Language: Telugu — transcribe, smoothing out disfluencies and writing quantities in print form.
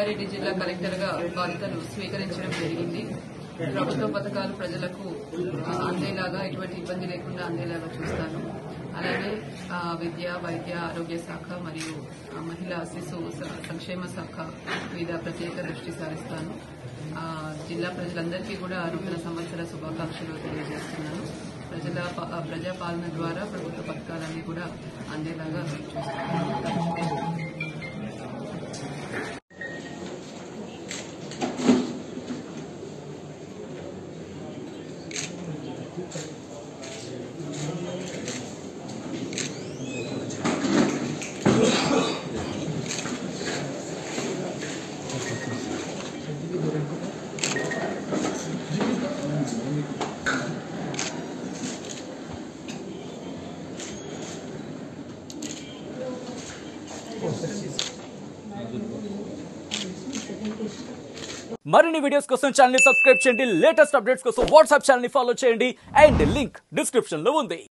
రంగారెడ్డి జిల్లా కలెక్టర్గా బాధ్యతలు స్వీకరించడం జరిగింది. ప్రభుత్వ పథకాలు ప్రజలకు అందేలాగా ఎటువంటి ఇబ్బంది లేకుండా అందేలాగా చూస్తాను. అలాగే విద్య, వైద్య, ఆరోగ్య శాఖ మరియు మహిళా శిశు సంక్షేమ శాఖ మీద ప్రత్యేక దృష్టి సారిస్తాను. జిల్లా ప్రజలందరికీ కూడా నూతన సంవత్సర శుభాకాంక్షలు తెలియజేస్తున్నాను. ప్రజాపాలన ద్వారా ప్రభుత్వ పథకాలన్నీ కూడా అందేలాగా చూస్తాను. మరిన్ని వీడియోస్ కోసం ఛానల్ ని సబ్స్క్రైబ్ చేయండి. లేటెస్ట్ అప్డేట్స్ కోసం వాట్సాప్ ఛానల్ ని ఫాలో చేయండి. అండ్ లింక్ డిస్క్రిప్షన్ లో ఉంది.